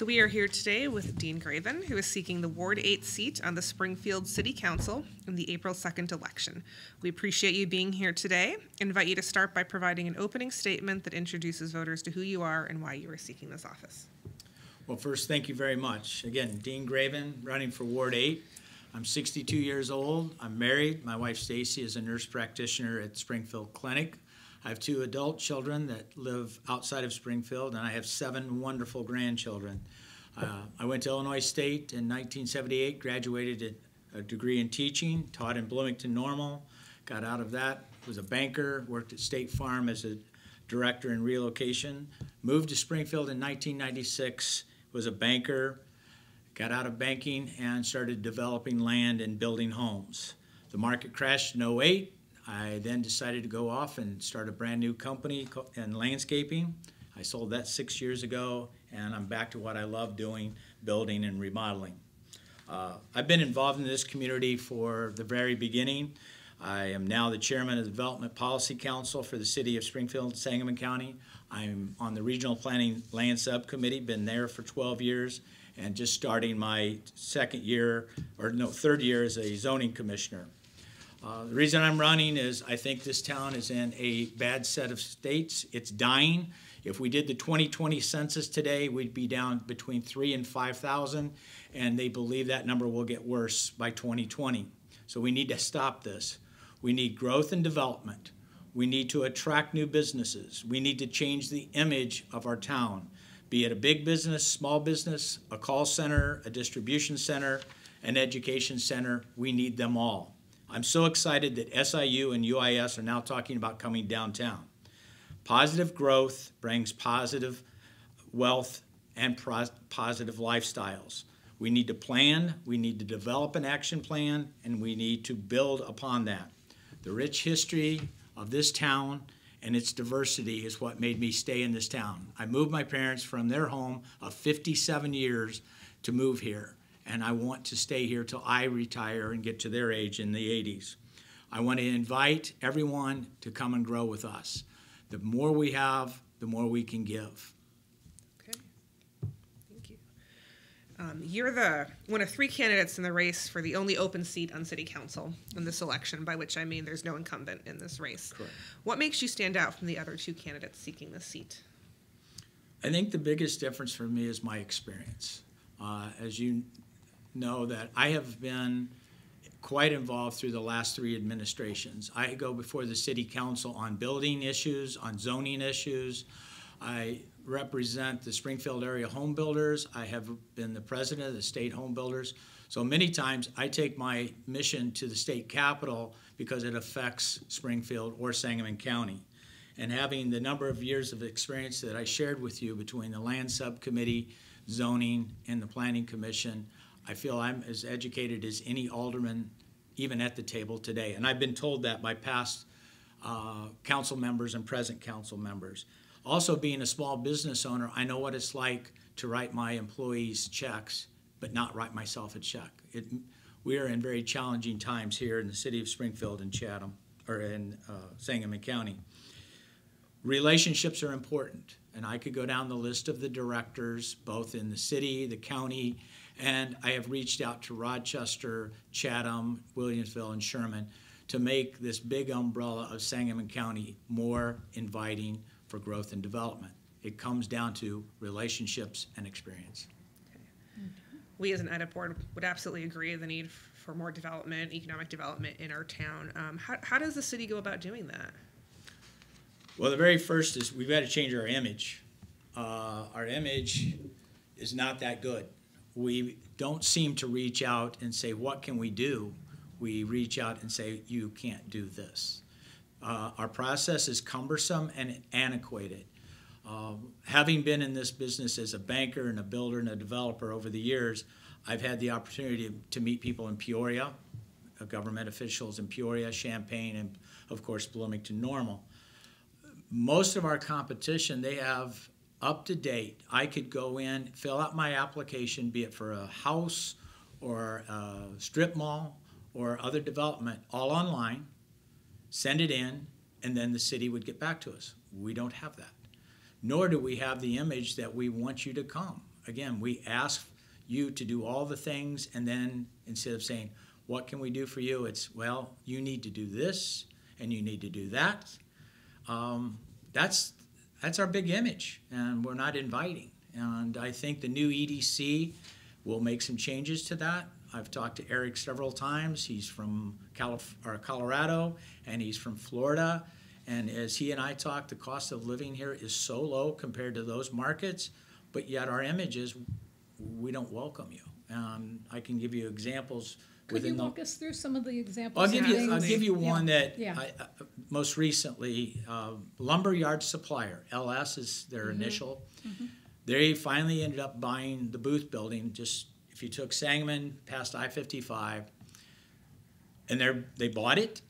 So we are here today with Dean Graven, who is seeking the Ward 8 seat on the Springfield City Council in the April 2nd election. We appreciate you being here today. I invite you to start by providing an opening statement that introduces voters to who you are and why you are seeking this office. Well, first, thank you very much. Again, Dean Graven, running for Ward 8. I'm 62 years old. I'm married. My wife, Stacy, is a nurse practitioner at Springfield Clinic. I have 2 adult children that live outside of Springfield, and I have 7 wonderful grandchildren. I went to Illinois State in 1978, graduated a degree in teaching, taught in Bloomington Normal, got out of that, was a banker, worked at State Farm as a director in relocation, moved to Springfield in 1996, was a banker, got out of banking, and started developing land and building homes. The market crashed in '08. I then decided to go off and start a brand new company in landscaping. I sold that 6 years ago, and I'm back to what I love doing, building and remodeling. I've been involved in this community for the very beginning. I am now the chairman of the Development Policy Council for the City of Springfield, Sangamon County. I'm on the Regional Planning Land Subcommittee, been there for 12 years, and just starting my third year as a zoning commissioner. The reason I'm running is I think this town is in a bad set of states. It's dying. If we did the 2020 census today, we'd be down between 3,000 and 5,000, and they believe that number will get worse by 2020. So we need to stop this. We need growth and development. We need to attract new businesses. We need to change the image of our town, be it a big business, small business, a call center, a distribution center, an education center. We need them all. I'm so excited that SIU and UIS are now talking about coming downtown. Positive growth brings positive wealth and positive lifestyles. We need to plan, we need to develop an action plan, and we need to build upon that. The rich history of this town and its diversity is what made me stay in this town. I moved my parents from their home of 57 years to move here, and I want to stay here till I retire and get to their age in the 80s. I want to invite everyone to come and grow with us. The more we have, the more we can give. Okay, thank you. You're one of 3 candidates in the race for the only open seat on City Council in this election, by which I mean there's no incumbent in this race. Correct. What makes you stand out from the other 2 candidates seeking this seat? I think the biggest difference for me is my experience. As you know, that I have been quite involved through the last 3 administrations. I go before the City Council on building issues, on zoning issues. I represent the Springfield area home builders. I have been the president of the state home builders. So many times I take my mission to the state capitol because it affects Springfield or Sangamon County. And having the number of years of experience that I shared with you between the land subcommittee, zoning, and the planning commission, I feel I'm as educated as any alderman, even at the table today. And I've been told that by past council members and present council members. Also, being a small business owner, I know what it's like to write my employees checks, but not write myself a check. We are in very challenging times here in the city of Springfield and Chatham, or in Sangamon County. Relationships are important, and I could go down the list of the directors, both in the city, the county, and I have reached out to Rochester, Chatham, Williamsville, and Sherman to make this big umbrella of Sangamon County more inviting for growth and development. It comes down to relationships and experience. Okay. We as an edit board would absolutely agree the need for more development, economic development in our town. How does the city go about doing that? Well, the very first is we've got to change our image. Our image is not that good. We don't seem to reach out and say, what can we do? We reach out and say, you can't do this. Our process is cumbersome and antiquated. Having been in this business as a banker and a builder and a developer over the years, I've had the opportunity to meet people in Peoria, government officials in Peoria, Champaign, and of course Bloomington Normal. Most of our competition, they have up to date. I could go in, fill out my application, be it for a house or a strip mall or other development, all online, send it in, and then the city would get back to us. We don't have that. Nor do we have the image that we want you to come. again, we ask you to do all the things, and then instead of saying, what can we do for you? It's, well, you need to do this, and you need to do that. That's our big image, and we're not inviting. And I think the new EDC will make some changes to that. I've talked to Eric several times. He's from Colorado, and he's from Florida. And as he and I talk, the cost of living here is so low compared to those markets, but yet our image is we don't welcome you. I can give you examples. Could you walk us through some of the examples? I'll give you one that Yeah. most recently, Lumberyard Supplier, LS is their initial. They finally ended up buying the booth building. Just if you took Sangamon past I-55, and they bought it,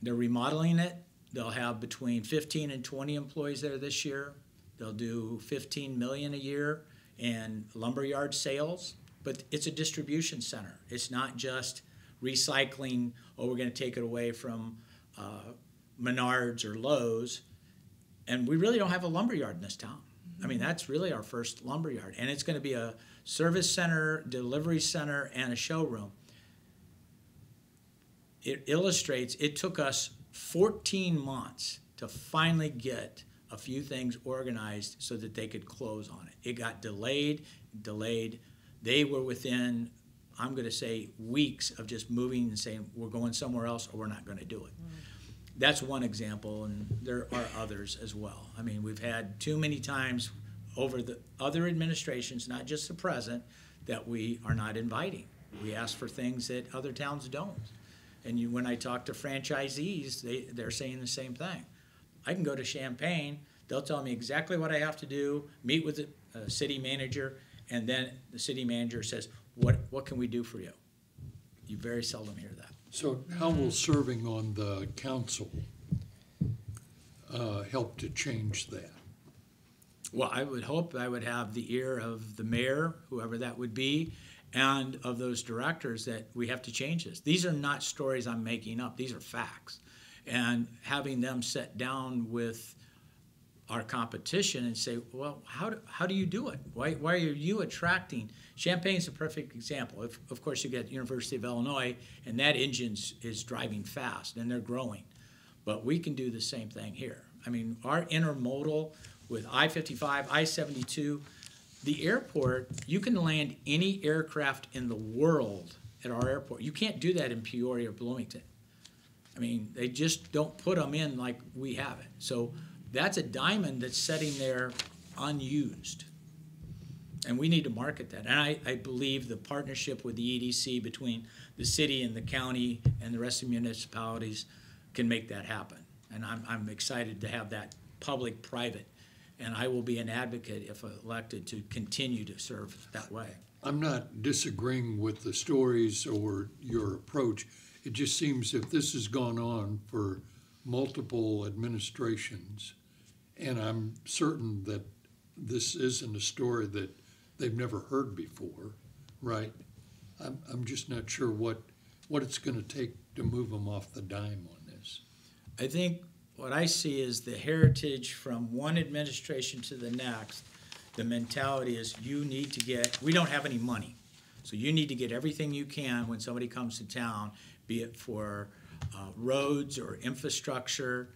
they're remodeling it. They'll have between 15 and 20 employees there this year. They'll do $15 million a year in lumberyard sales. But it's a distribution center. It's not just recycling, we're going to take it away from Menards or Lowe's. And we really don't have a lumberyard in this town. I mean, that's really our first lumberyard. And it's going to be a service center, delivery center, and a showroom. It illustrates, it took us 14 months to finally get a few things organized so that they could close on it. It got delayed. They were within, I'm going to say, weeks of just moving and saying, we're going somewhere else or we're not going to do it. That's one example, and there are others as well. I mean, we've had too many times over the other administrations, not just the present, that we are not inviting. We ask for things that other towns don't. And when I talk to franchisees, they're saying the same thing. I can go to Champaign, they'll tell me exactly what I have to do, meet with the city manager, and then the city manager says, what can we do for you? You very seldom hear that. So how will serving on the council help to change that? Well, I would hope I would have the ear of the mayor, whoever that would be, and of those directors that we have to change this. These are not stories I'm making up. These are facts. And having them sit down with our competition and say, well, how do you do it? Why are you attracting? Champaign's a perfect example. Of course, you get University of Illinois, and that engine is driving fast, and they're growing. But we can do the same thing here. I mean, our intermodal with I-55, I-72, the airport, you can land any aircraft in the world at our airport. You can't do that in Peoria or Bloomington. I mean, they just don't put them in like we have it. So that's a diamond that's sitting there unused. And we need to market that. And I believe the partnership with the EDC between the city and the county and the rest of the municipalities can make that happen. And I'm excited to have that public-private. And I will be an advocate, if elected, to continue to serve that way. I'm not disagreeing with the stories or your approach. It just seems if this has gone on for multiple administrations, and I'm certain that this isn't a story that they've never heard before, right? I'm just not sure what it's going to take to move them off the dime on this. I think what I see is the heritage from one administration to the next. The mentality is we don't have any money. So you need to get everything you can when somebody comes to town, be it for roads or infrastructure,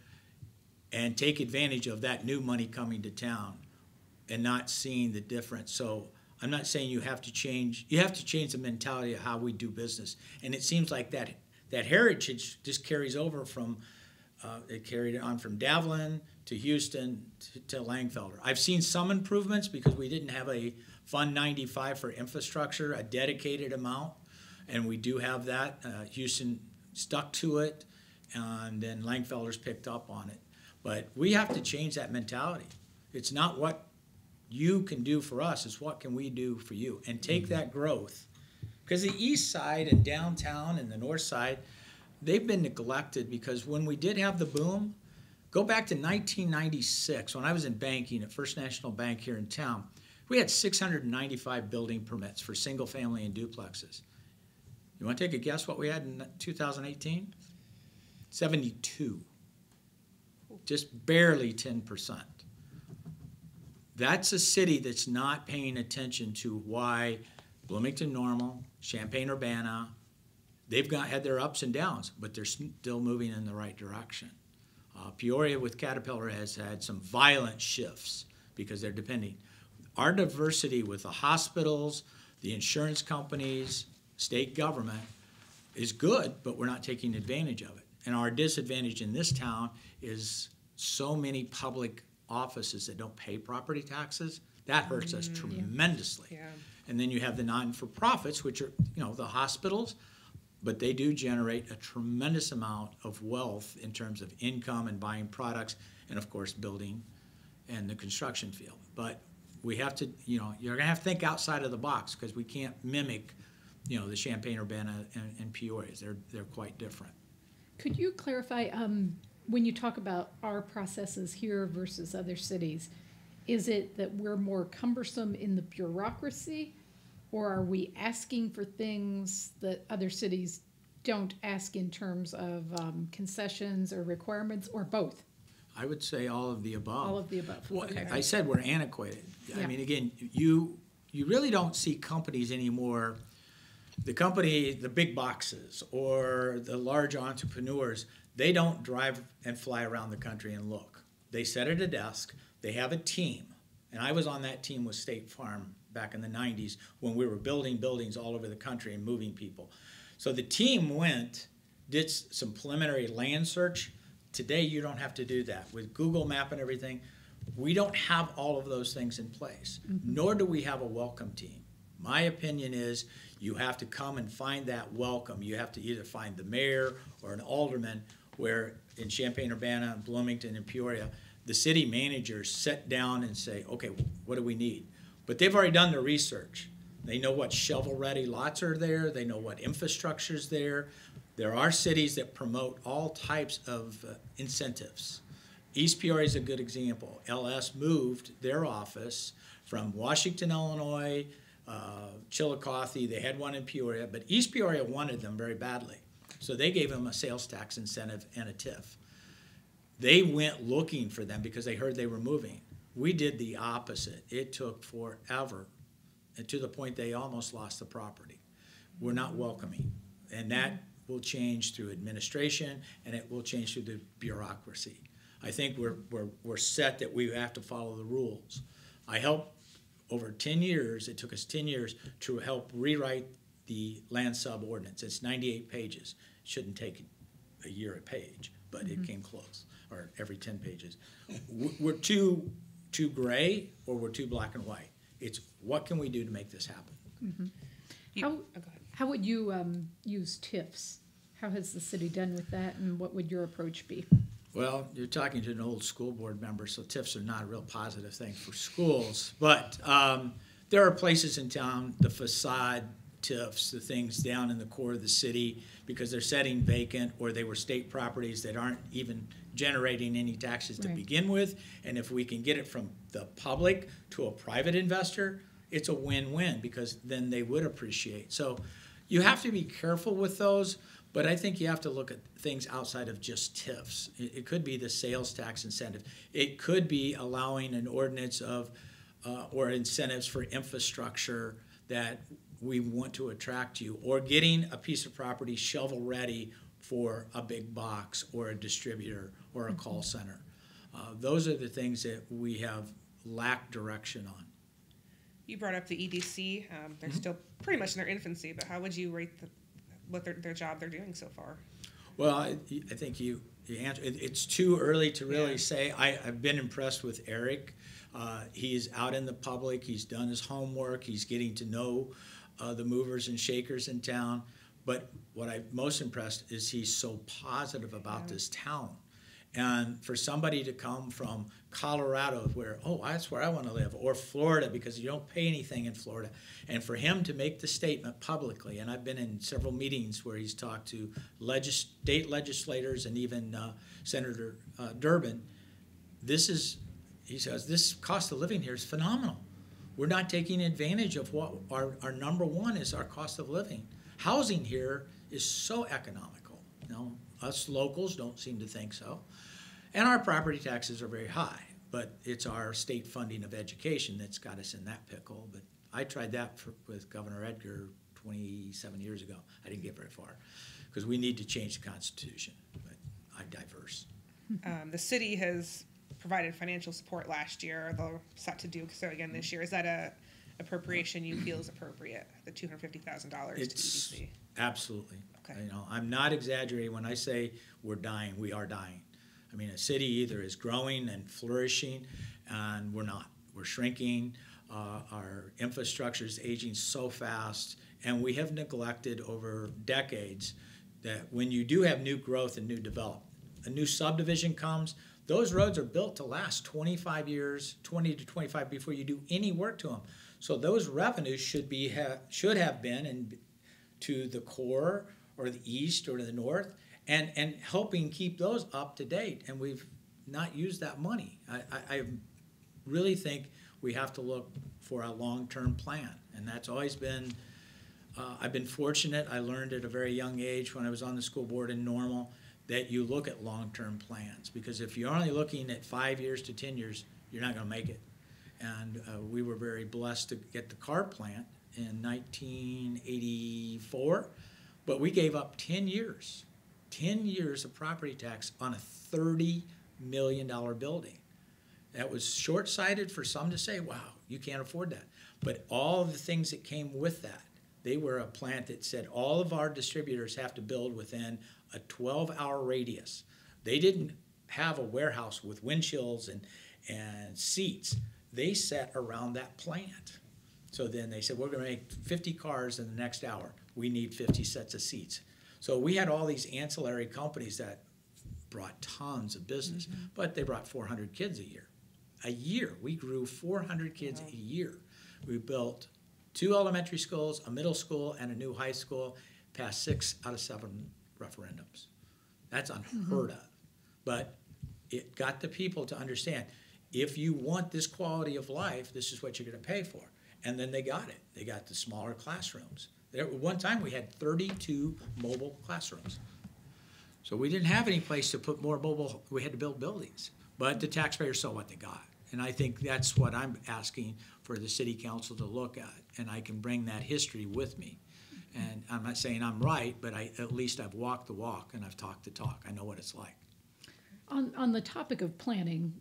and take advantage of that new money coming to town and not seeing the difference. So I'm not saying you have to change the mentality of how we do business. And it seems like that heritage just carries over from, it carried on from Davlin to Houston to Langfelder. I've seen some improvements because we didn't have a Fund 95 for infrastructure, a dedicated amount, and we do have that. Houston stuck to it, and then Langfelder's picked up on it. But we have to change that mentality. It's not what you can do for us, it's what can we do for you, and take that growth. Because the east side and downtown and the north side, they've been neglected because when we did have the boom, go back to 1996 when I was in banking at First National Bank here in town, we had 695 building permits for single family and duplexes. You want to take a guess what we had in 2018? 72. Just barely 10%. That's a city that's not paying attention to why Bloomington Normal, Champaign-Urbana, they've had their ups and downs, but they're still moving in the right direction. Peoria with Caterpillar has had some violent shifts because they're depending. Our diversity with the hospitals, the insurance companies, state government is good, but we're not taking advantage of it. And our disadvantage in this town is so many public offices that don't pay property taxes. That hurts us tremendously. Yeah. And then you have the non-for-profits, which are, the hospitals, but they do generate a tremendous amount of wealth in terms of income and buying products and, of course, building and the construction field. But we have to, you're going to have to think outside of the box because we can't mimic, the Champaign-Urbana and Peorias. They're quite different. Could you clarify, when you talk about our processes here versus other cities, is it that we're more cumbersome in the bureaucracy, or are we asking for things that other cities don't ask in terms of concessions or requirements, or both? I would say all of the above. All of the above. Well, Okay. I said we're antiquated. Yeah. I mean, again, you really don't see companies anymore. The big boxes or the large entrepreneurs, they don't drive and fly around the country and look. They sit at a desk. They have a team. And I was on that team with State Farm back in the 90s when we were building buildings all over the country and moving people. So the team did some preliminary land search. Today, you don't have to do that. With Google Map and everything, we don't have all of those things in place, nor do we have a welcome team. My opinion is you have to come and find that welcome. You have to either find the mayor or an alderman, where in Champaign-Urbana, Bloomington, and Peoria, the city managers sit down and say, okay, what do we need? But they've already done their research. They know what shovel-ready lots are there. They know what infrastructure is there. There are cities that promote all types of incentives. East Peoria is a good example. LS moved their office from Washington, Illinois, Chillicothe. They had one in Peoria, but East Peoria wanted them very badly. So they gave them a sales tax incentive and a TIF. They went looking for them because they heard they were moving. We did the opposite. It took forever, and to the point they almost lost the property. We're not welcoming, and that will change through administration, and it will change through the bureaucracy. I think we're set that we have to follow the rules. I helped over 10 years. It took us 10 years to help rewrite the land sub ordinance. It's 98 pages. It shouldn't take a year a page, but it came close, or every 10 pages. We're too gray, or we're too black and white. It's what can we do to make this happen? Go ahead. How would you use TIFs? How has the city done with that, and what would your approach be? Well, you're talking to an old school board member, so TIFs are not a real positive thing for schools. But there are places in town, the facade TIFs, the things down in the core of the city, because they're sitting vacant, or they were state properties that aren't even generating any taxes to begin with. And if we can get it from the public to a private investor, it's a win-win, because then they would appreciate. So you have to be careful with those. But I think you have to look at things outside of just TIFs. It could be the sales tax incentive. It could be allowing an ordinance of or incentives for infrastructure that we want to attract you, or getting a piece of property shovel ready for a big box or a distributor or a call center. Those are the things that we have lacked direction on. You brought up the EDC. They're still pretty much in their infancy, but how would you rate what their job they're doing so far? Well, I think you answered. It's too early to really say. I've been impressed with Eric. He's out in the public. He's done his homework. He's getting to know the movers and shakers in town. But what I'm most impressed is he's so positive about this town. And for somebody to come from Colorado, where, oh, that's where I want to live, or Florida, because you don't pay anything in Florida, and for him to make the statement publicly, and I've been in several meetings where he's talked to state legislators and even Senator Durbin, he says, this cost of living here is phenomenal. We're not taking advantage of what our number one is, our cost of living. Housing here is so economical. Us locals don't seem to think so. And our property taxes are very high. but it's our state funding of education that's got us in that pickle. But I tried that with Governor Edgar 27 years ago. I didn't get very far because we need to change the Constitution, but I diverse. The city has provided financial support last year. They're set to do so again this year. Is that a appropriation you feel is appropriate, the $250,000 to EDC? Absolutely. Okay. You know, I'm not exaggerating when I say we're dying. We are dying. I mean, a city either is growing and flourishing, and we're not. We're shrinking. Our infrastructure is aging so fast, and we have neglected over decades that when you do have new growth and new development, a new subdivision comes, those roads are built to last 25 years, 20 to 25 before you do any work to them. So those revenues should have been to the core or the east or to the north, and helping keep those up to date. And we've not used that money. I really think we have to look for a long-term plan, and that's always been. I've been fortunate. I learned at a very young age when I was on the school board in Normal that you look at long-term plans, because if you're only looking at 5 years to 10 years, you're not going to make it. And we were very blessed to get the car plant in 1984, but we gave up 10 years of property tax on a $30 million building. That was short-sighted for some to say, wow, you can't afford that. But all of the things that came with that, they were a plant that said all of our distributors have to build within a 12-hour radius. They didn't have a warehouse with windshields and seats. They sat around that plant. So then they said, we're going to make 50 cars in the next hour. We need 50 sets of seats. So we had all these ancillary companies that brought tons of business, but they brought 400 kids a year. A year. We grew 400 kids a year. We built 2 elementary schools, a middle school, and a new high school, passed 6 out of 7 referendums. That's unheard of. But it got the people to understand, if you want this quality of life, this is what you're going to pay for. And then they got it. They got the smaller classrooms. There, one time we had 32 mobile classrooms. So we didn't have any place to put more mobile. We had to build buildings. But the taxpayers saw what they got. And I think that's what I'm asking for the city council to look at. And I can bring that history with me. And I'm not saying I'm right, but at least I've walked the walk and I've talked the talk. I know what it's like. On the topic of planning,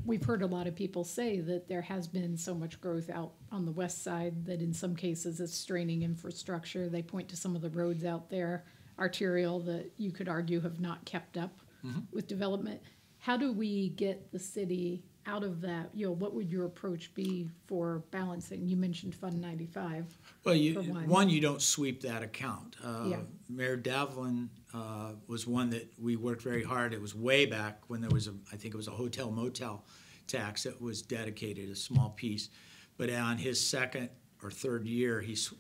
we've heard a lot of people say that there has been so much growth out on the west side that in some cases it's straining infrastructure. They point to some of the roads out there, arterial, that you could argue have not kept up with development. How do we get the city out of that? What would your approach be for balancing? You mentioned Fund 95. Well, you don't sweep that account. Mayor Davlin was one that we worked very hard. It was way back when there was I think it was a hotel motel tax that was dedicated, a small piece. But on his second or third year, his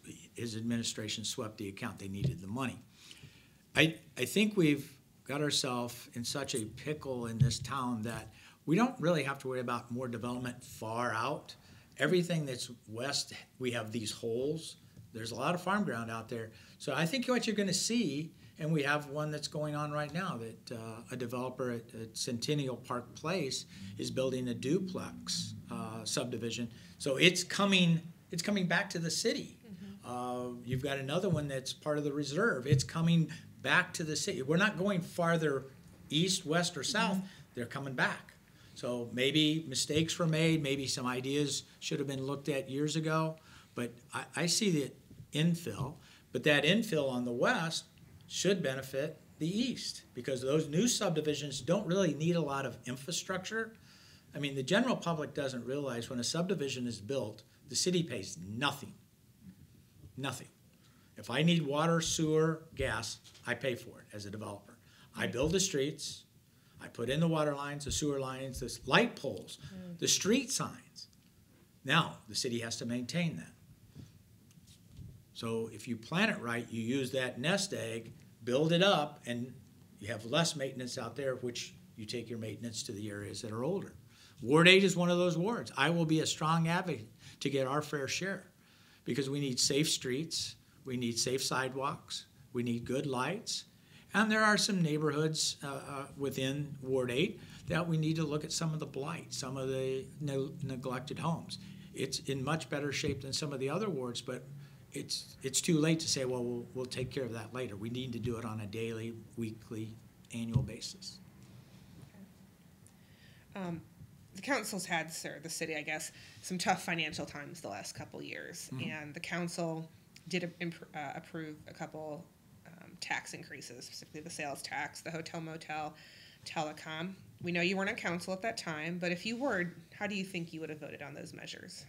administration swept the account. They needed the money. I think we've got ourselves in such a pickle in this town that we don't really have to worry about more development far out. Everything that's west, we have these holes. There's a lot of farm ground out there. So I think what you're going to see, and we have one that's going on right now, that a developer at Centennial Park Place is building a duplex subdivision. So it's coming back to the city. You've got another one that's part of the reserve. It's coming back to the city. We're not going farther east, west, or south. They're coming back. So maybe mistakes were made, maybe some ideas should have been looked at years ago, but I see the infill, but that infill on the west should benefit the east, because those new subdivisions don't really need a lot of infrastructure. I mean, the general public doesn't realize when a subdivision is built, the city pays nothing. Nothing. If I need water, sewer, gas, I pay for it as a developer. I build the streets, I put in the water lines, the sewer lines, the light poles, the street signs. Now, the city has to maintain that. So if you plan it right, you use that nest egg, build it up, and you have less maintenance out there, which you take your maintenance to the areas that are older. Ward 8 is one of those wards. I will be a strong advocate to get our fair share, because we need safe streets, we need safe sidewalks, we need good lights, And there are some neighborhoods within Ward 8 that we need to look at some of the blight, some of the neglected homes. It's in much better shape than some of the other wards, but it's too late to say, well, we'll take care of that later. We need to do it on a daily, weekly, annual basis. The council's had, sir, the city, I guess, some tough financial times the last couple years, and the council did approve a couple tax increases, specifically the sales tax, the hotel motel, telecom. We know you weren't on council at that time, but if you were, how do you think you would have voted on those measures?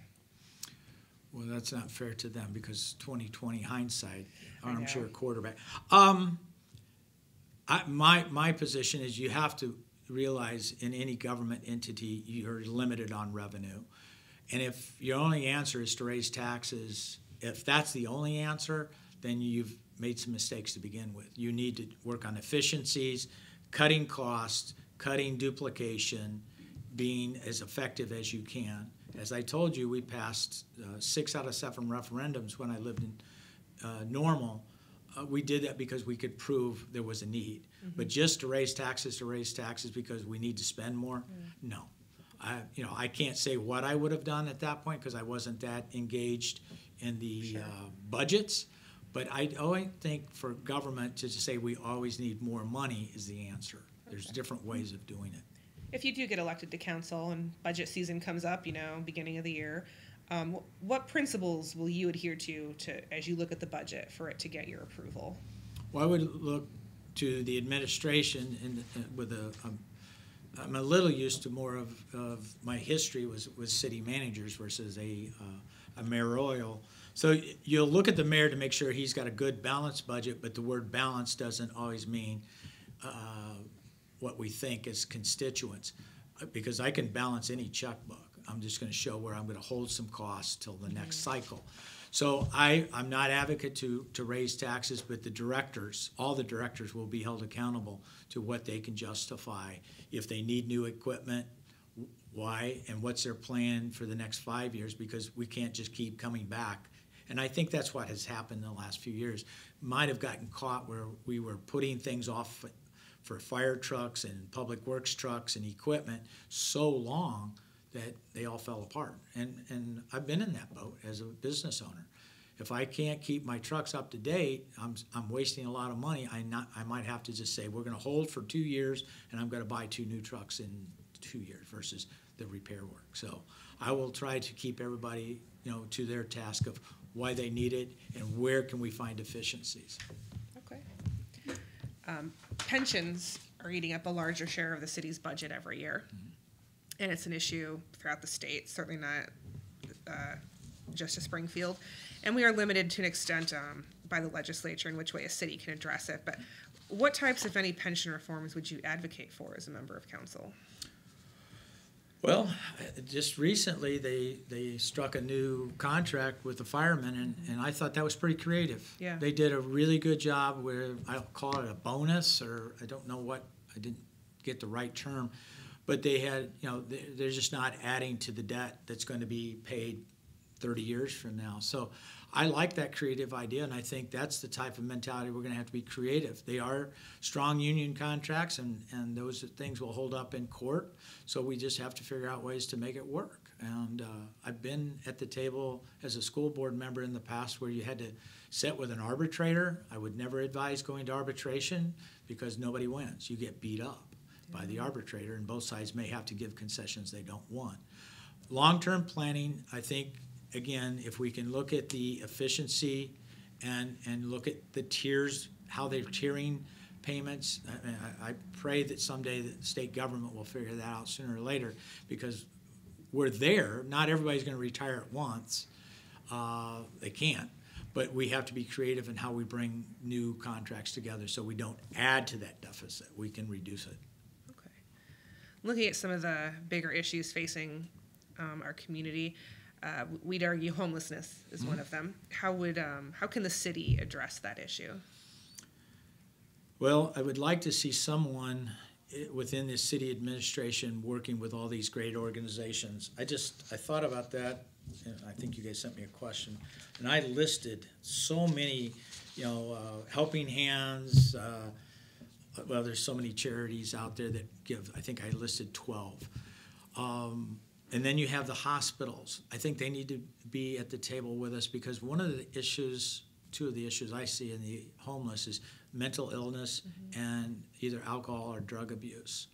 Well, that's not fair to them because 2020 hindsight, I know. armchair quarterback. My position is you have to realize in any government entity you're limited on revenue. And if your only answer is to raise taxes, if that's the only answer, then you've made some mistakes to begin with. You need to work on efficiencies, cutting costs, cutting duplication, being as effective as you can. As I told you, we passed 6 out of 7 referendums when I lived in Normal. We did that because we could prove there was a need. But just to raise taxes because we need to spend more, no. I can't say what I would have done at that point because I wasn't that engaged in the budgets. But I always think for government to say we always need more money is the answer. There's different ways of doing it. If you do get elected to council and budget season comes up, beginning of the year, what principles will you adhere to as you look at the budget for it to get your approval? Well, I would look to the administration I'm a little used to more of my history was city managers versus a mayoral. So you'll look at the mayor to make sure he's got a good balanced budget, but the word balance doesn't always mean what we think as constituents, because I can balance any checkbook. I'm just going to show where I'm going to hold some costs till the next cycle. So I'm not advocate to raise taxes, but all the directors will be held accountable to what they can justify. If they need new equipment, why, and what's their plan for the next 5 years, because we can't just keep coming back. And I think that's what has happened in the last few years. Might have gotten caught where we were putting things off for fire trucks and public works trucks and equipment so long that they all fell apart. And I've been in that boat as a business owner. If I can't keep my trucks up to date, I'm wasting a lot of money. I might have to just say we're going to hold for 2 years, and I'm going to buy 2 new trucks in 2 years versus the repair work. So I will try to keep everybody, to their task of why they need it and where can we find efficiencies. Okay. Pensions are eating up a larger share of the city's budget every year. And it's an issue throughout the state, certainly not just to Springfield. And we are limited to an extent by the legislature in which way a city can address it. But what types, if any, pension reforms would you advocate for as a member of council? Well, just recently they struck a new contract with the firemen, and I thought that was pretty creative. Yeah. They did a really good job where I'll call it a bonus, or I don't know what, I didn't get the right term. But they had, they're just not adding to the debt that's going to be paid 30 years from now. So I like that creative idea, and I think that's the type of mentality we're going to have to be creative. They are strong union contracts, and those things will hold up in court. So we just have to figure out ways to make it work. And I've been at the table as a school board member in the past where you had to sit with an arbitrator. I would never advise going to arbitration because nobody wins. You get beat up by the arbitrator, and both sides may have to give concessions they don't want. Long-term planning, I think, again, if we can look at the efficiency and look at the tiers, how they're tiering payments, I pray that someday the state government will figure that out sooner or later, because we're there. Not everybody's going to retire at once. They can't. But we have to be creative in how we bring new contracts together so we don't add to that deficit. We can reduce it. Looking at some of the bigger issues facing our community, we'd argue homelessness is one of them. How can the city address that issue? Well, I would like to see someone within the city administration working with all these great organizations. I thought about that, and I think you guys sent me a question, and I listed so many, Helping Hands, well, there's so many charities out there that give, I think I listed 12. And then you have the hospitals. I think they need to be at the table with us, because one of the issues, two of the issues I see in the homeless is mental illness and either alcohol or drug abuse.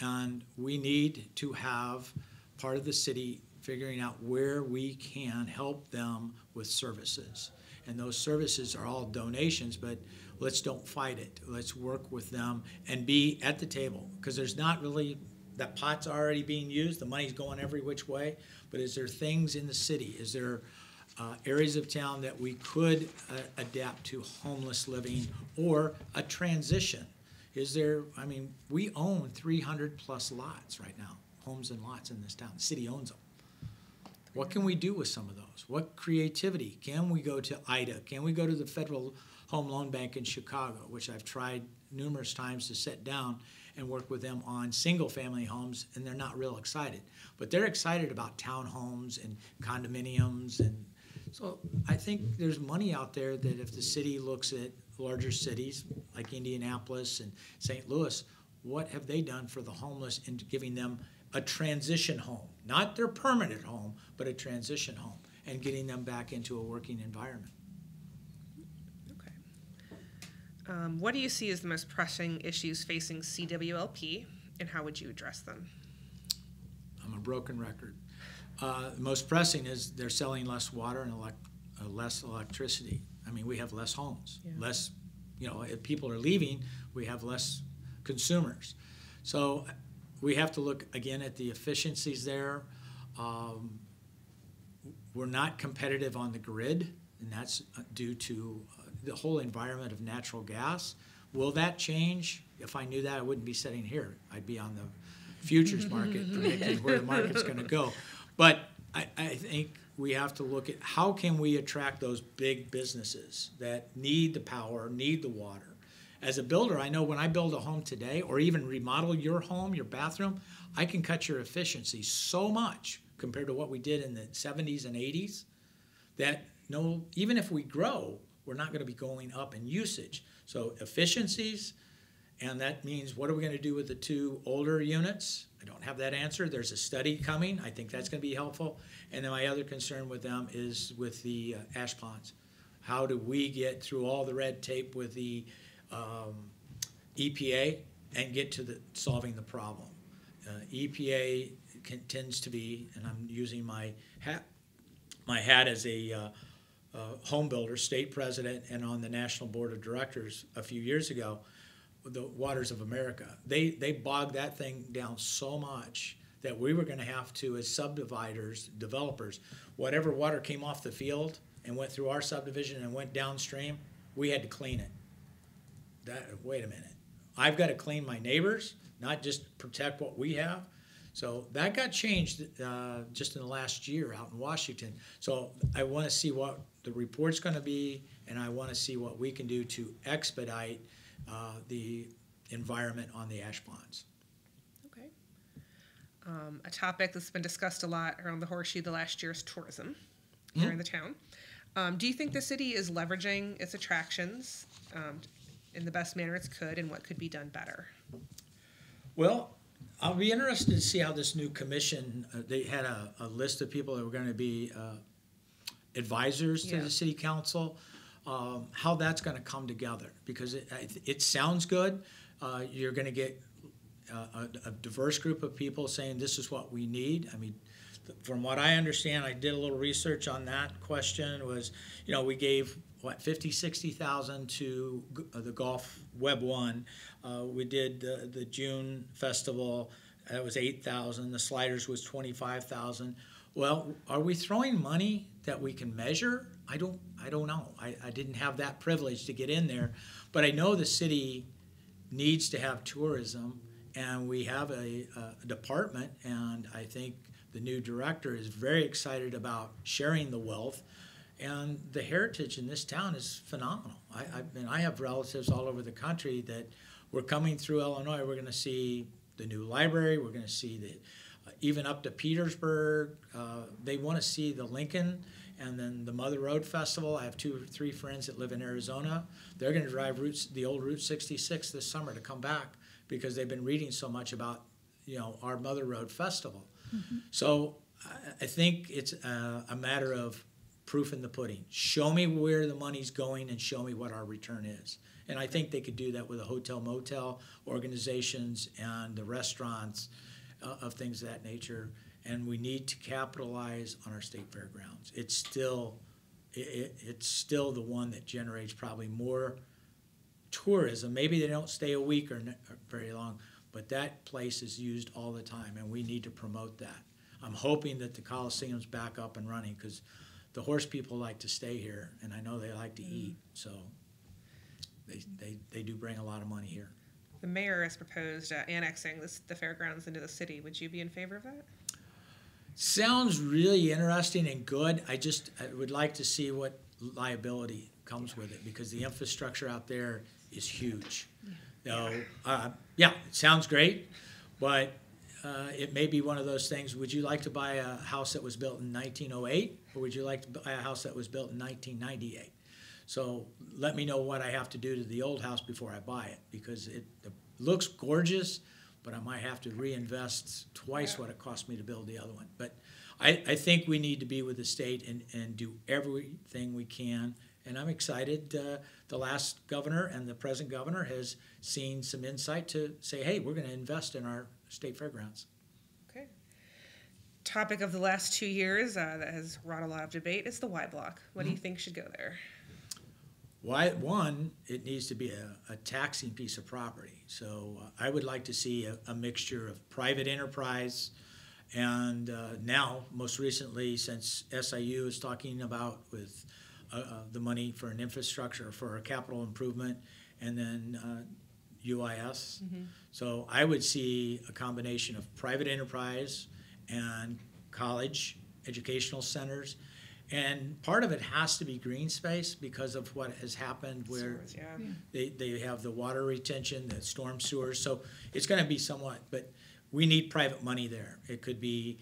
And we need to have part of the city figuring out where we can help them with services. And those services are all donations, but let's don't fight it. Let's work with them and be at the table, because there's not really, that pot's already being used, the money's going every which way, but is there things in the city? Is there areas of town that we could adapt to homeless living or a transition? Is there, I mean, we own 300 plus lots right now, homes and lots in this town. The city owns them. What can we do with some of those? What creativity? Can we go to IDA? Can we go to the Federal Home Loan Bank in Chicago, which I've tried numerous times to sit down and work with them on single-family homes, and they're not real excited. But they're excited about townhomes and condominiums. And so I think there's money out there that if the city looks at larger cities like Indianapolis and St. Louis, what have they done for the homeless in giving them a transition home? Not their permanent home, but a transition home, and getting them back into a working environment. What do you see as the most pressing issues facing CWLP, and how would you address them? I'm a broken record. The most pressing is they're selling less water and less electricity. I mean, we have less homes, less, you know, if people are leaving, we have less consumers. So we have to look again at the efficiencies there. We're not competitive on the grid, and that's due to the whole environment of natural gas. Will that change? If I knew that, I wouldn't be sitting here. I'd be on the futures market predicting where the market's going to go. But I think we have to look at how can we attract those big businesses that need the power, need the water. As a builder, I know when I build a home today, or even remodel your home, your bathroom, I can cut your efficiency so much compared to what we did in the 70s and 80s that no, even if we grow, we're not going to be going up in usage. So efficiencies, and that means what are we going to do with the two older units? I don't have that answer. There's a study coming. I think that's going to be helpful. And then my other concern with them is with the ash ponds. How do we get through all the red tape with the EPA and get to solving the problem? EPA tends to be, and I'm using my hat as a home builder, state president, and on the National Board of Directors a few years ago, the Waters of America. They bogged that thing down so much that we were going to have to, as subdividers, developers, whatever water came off the field and went through our subdivision and went downstream, we had to clean it. Wait a minute. I've got to clean my neighbors, not just protect what we have. So that got changed just in the last year out in Washington. So I want to see what the report's going to be, and I want to see what we can do to expedite the environment on the ash ponds. Okay. A topic that's been discussed a lot around the horseshoe the last year is tourism here in the town. Do you think the city is leveraging its attractions in the best manner it could, and what could be done better? Well, I'll be interested to see how this new commission, they had a list of people that were going to be advisors to the city council, how that's going to come together, because it sounds good. You're going to get a diverse group of people saying this is what we need. I mean, from what I understand, I did a little research on that question, was, you know, we gave, what, 50, 60,000 to the Golf Web 1. We did the June festival, that was 8,000. The Sliders was 25,000. Well, are we throwing money that we can measure? I don't know. I didn't have that privilege to get in there, but I know the city needs to have tourism, and we have a department, and I think the new director is very excited about sharing the wealth, and the heritage in this town is phenomenal. I have relatives all over the country that we're coming through Illinois. We're going to see the new library. We're going to see even up to Petersburg. They want to see the Lincoln And then the Mother Road Festival, I have 2 or 3 friends that live in Arizona. They're going to drive the old Route 66 this summer to come back because they've been reading so much about, our Mother Road Festival. So I think it's a matter of proof in the pudding. Show me where the money's going and show me what our return is. And I think they could do that with the hotel motel organizations and the restaurants of things of that nature. And we need to capitalize on our state fairgrounds. It's still the one that generates probably more tourism. Maybe they don't stay a week or very long, but that place is used all the time, and we need to promote that. I'm hoping that the Coliseum's back up and running because the horse people like to stay here, and I know they like to eat, so they do bring a lot of money here. The mayor has proposed annexing the fairgrounds into the city. Would you be in favor of that? Sounds really interesting and good. I would like to see what liability comes with it because the infrastructure out there is huge. Yeah, it sounds great, but it may be one of those things. Would you like to buy a house that was built in 1908, or would you like to buy a house that was built in 1998? So let me know what I have to do to the old house before I buy it because it looks gorgeous, but I might have to reinvest twice what it cost me to build the other one. But I think we need to be with the state and do everything we can. And I'm excited. The last governor and the present governor has seen some insight to say, hey, we're going to invest in our state fairgrounds. Okay. Topic of the last 2 years that has wrought a lot of debate is the Y block. What do you think should go there? One, it needs to be a taxing piece of property. So I would like to see a mixture of private enterprise and now, most recently, since SIU is talking about with the money for an infrastructure, for a capital improvement, and then UIS. So I would see a combination of private enterprise and college educational centers. And part of it has to be green space because of what has happened where they have the water retention, the storm sewers. So it's going to be somewhat, but we need private money there. It could be,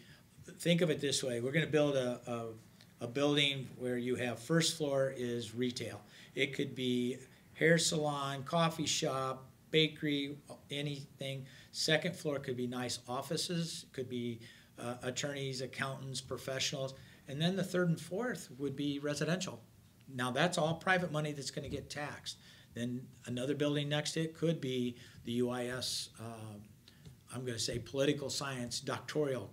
think of it this way, we're going to build a building where you have first floor is retail. It could be hair salon, coffee shop, bakery, anything. Second floor could be nice offices, could be attorneys, accountants, professionals. And then the third and fourth would be residential. Now that's all private money that's going to get taxed. Then another building next to it could be the UIS, I'm going to say political science doctoral.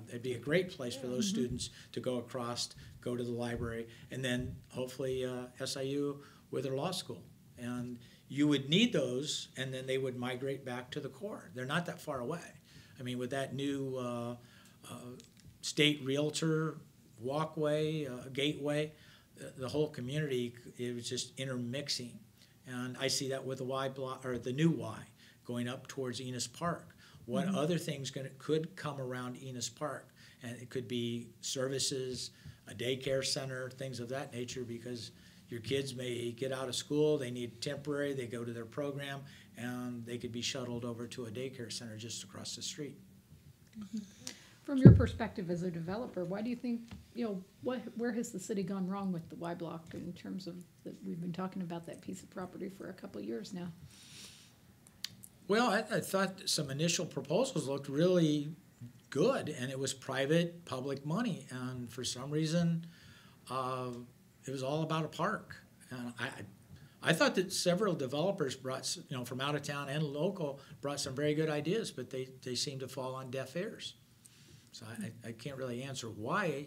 It'd be a great place for those students to go across, go to the library, and then hopefully SIU with their law school. And you would need those, and then they would migrate back to the core. They're not that far away. I mean, with that new state realtor walkway, gateway, the whole community, it was just intermixing. And I see that with the Y block, or the new Y, going up towards Enos Park. What other things could come around Enos Park? And it could be services, a daycare center, things of that nature, because your kids may get out of school, they need temporary, they go to their program, and they could be shuttled over to a daycare center just across the street. From your perspective as a developer, why do you think, where has the city gone wrong with the Y block in terms of we've been talking about that piece of property for a couple of years now? Well, I thought some initial proposals looked really good, and it was private, public money, and for some reason, it was all about a park. And I thought that several developers brought, from out of town and local, brought some very good ideas, but they seemed to fall on deaf ears. So I can't really answer why,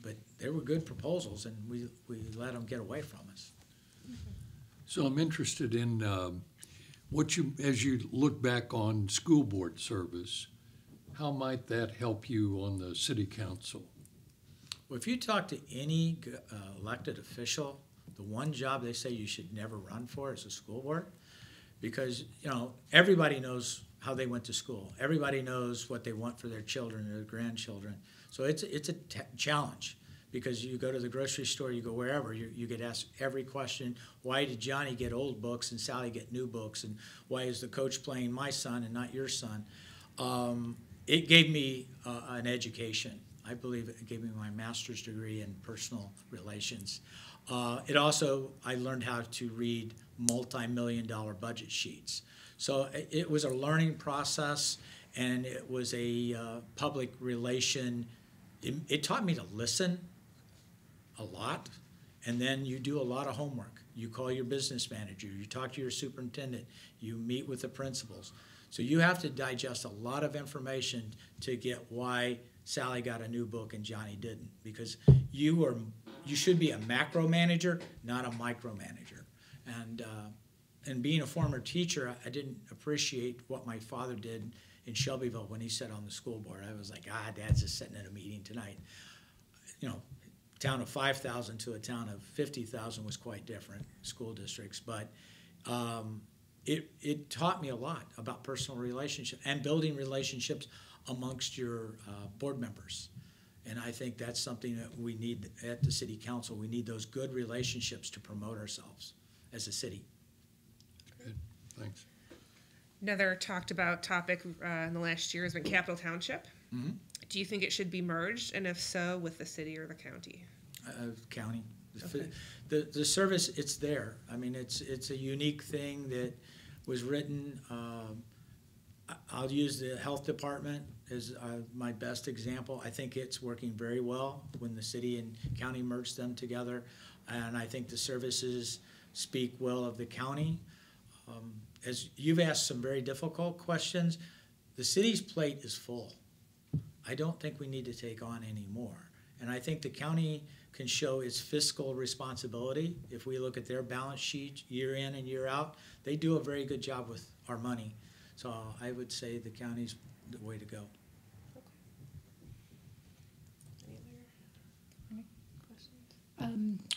but they were good proposals, and we let them get away from us. So I'm interested in as you look back on school board service, how might that help you on the city council? Well, if you talk to any elected official, the one job they say you should never run for is a school board, because everybody knows how they went to school. Everybody knows what they want for their children or their grandchildren. So it's a challenge, because you go to the grocery store, you go wherever, you get asked every question. Why did Johnny get old books and Sally get new books? And why is the coach playing my son and not your son? It gave me an education. I believe it gave me my master's degree in personal relations. It also, I learned how to read multi-million-dollar budget sheets. So it was a learning process, and it was a public relation. It taught me to listen a lot, and then you do a lot of homework. You call your business manager, you talk to your superintendent, you meet with the principals. So you have to digest a lot of information to get why Sally got a new book and Johnny didn't, because you should be a macro manager, not a micromanager. And being a former teacher, I didn't appreciate what my father did in Shelbyville when he sat on the school board. I was like, Dad's just sitting at a meeting tonight. You know, a town of 5,000 to a town of 50,000 was quite different, school districts, but it taught me a lot about personal relationships and building relationships amongst your board members. And I think that's something that we need at the city council. We need those good relationships to promote ourselves as a city. Good, thanks. Another talked about topic in the last year has been Capital Township. Mm-hmm. Do you think it should be merged, and if so, with the city or the county? County. Okay. The service, it's there. I mean, it's a unique thing that was written. I'll use the health department as my best example. I think it's working very well when the city and county merged them together, and I think the services speak well of the county. As you've asked some very difficult questions, the city's plate is full. I don't think we need to take on any more. And I think the county can show its fiscal responsibility. If we look at their balance sheet year in and year out, they do a very good job with our money. So I would say the county's the way to go.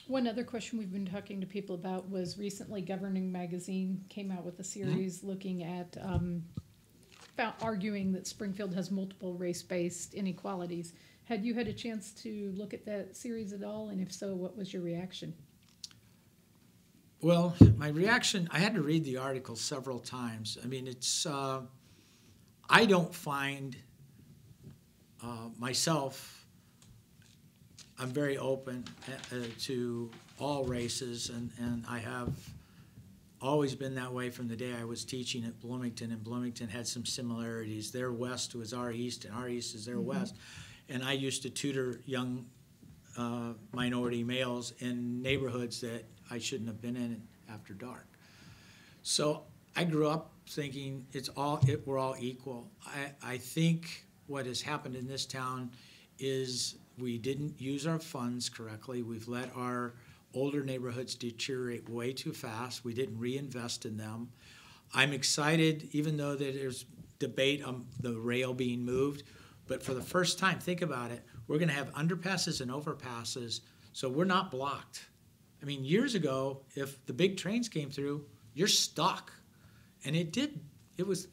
One other question we've been talking to people about was recently Governing Magazine came out with a series looking at arguing that Springfield has multiple race-based inequalities. Had you had a chance to look at that series at all, and if so, what was your reaction? Well, my reaction, I had to read the article several times. I mean, it's, I don't find myself, I'm very open to all races, and I have always been that way from the day I was teaching at Bloomington, and Bloomington had some similarities. Their west was our east, and our east is their west. And I used to tutor young minority males in neighborhoods that I shouldn't have been in after dark. So I grew up thinking we're all equal. I think what has happened in this town is we didn't use our funds correctly. We've let our older neighborhoods deteriorate way too fast. We didn't reinvest in them. I'm excited, even though there's debate on the rail being moved, but for the first time, think about it, we're going to have underpasses and overpasses, so we're not blocked. I mean, years ago, if the big trains came through, you're stuck. And it was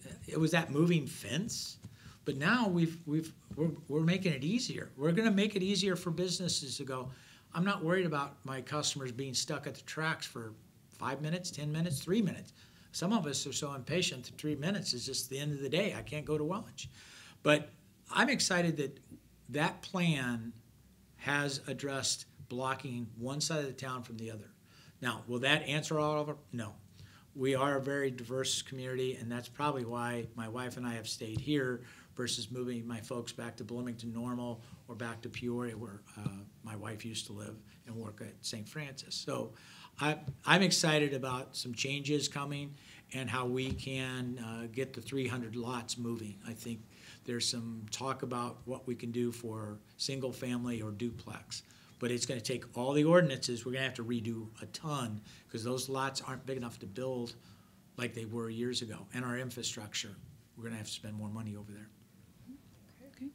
that moving fence. But now we're making it easier. We're going to make it easier for businesses to go, I'm not worried about my customers being stuck at the tracks for 5 minutes, 10 minutes, 3 minutes. Some of us are so impatient that 3 minutes is just the end of the day. I can't go to lunch. But I'm excited that that plan has addressed blocking one side of the town from the other. Now, will that answer all of it? No. We are a very diverse community, and that's probably why my wife and I have stayed here versus moving my folks back to Bloomington Normal or back to Peoria, where my wife used to live and work at St. Francis. So I'm excited about some changes coming and how we can get the 300 lots moving. I think there's some talk about what we can do for single family or duplex. But it's going to take all the ordinances. We're going to have to redo a ton because those lots aren't big enough to build like they were years ago. And our infrastructure, we're going to have to spend more money over there. Okay.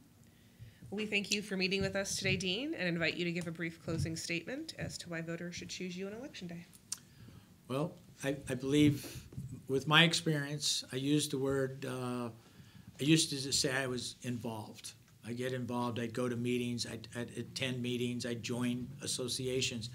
We thank you for meeting with us today, Dean, and invite you to give a brief closing statement as to why voters should choose you on Election Day. Well, I believe with my experience, I used the word, I used to just say I was involved. I get involved, I'd go to meetings, I'd attend meetings, I'd join associations.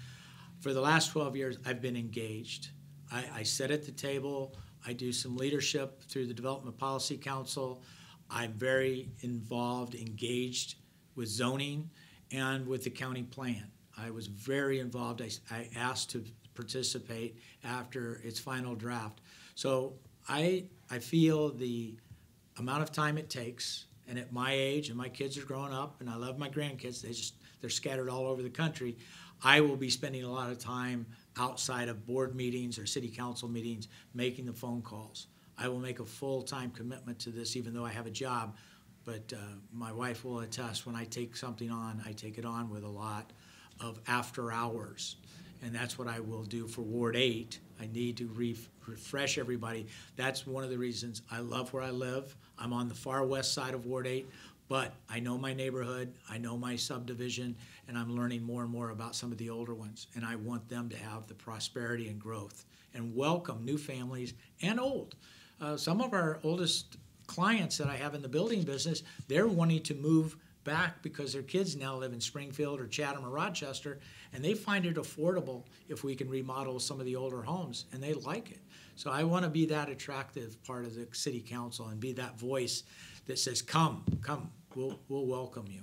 For the last 12 years, I've been engaged. I sit at the table, I do some leadership through the Development Policy Council. I'm very involved, engaged with zoning and with the county plan. I was very involved. I asked to participate after its final draft. So I feel the amount of time it takes, and at my age, and my kids are growing up, and I love my grandkids, they're scattered all over the country, I will be spending a lot of time outside of board meetings or city council meetings making the phone calls. I will make a full-time commitment to this, even though I have a job, but my wife will attest, when I take something on, I take it on with a lot of after hours. And that's what I will do for Ward 8. I need to refresh everybody. That's one of the reasons I love where I live. I'm on the far west side of Ward 8, but I know my neighborhood, I know my subdivision, and I'm learning more and more about some of the older ones. And I want them to have the prosperity and growth and welcome new families and old. Some of our oldest clients that I have in the building business, they're wanting to move back because their kids now live in Springfield or Chatham or Rochester, and they find it affordable if we can remodel some of the older homes, and they like it. So I want to be that attractive part of the city council and be that voice that says, come, we'll welcome you.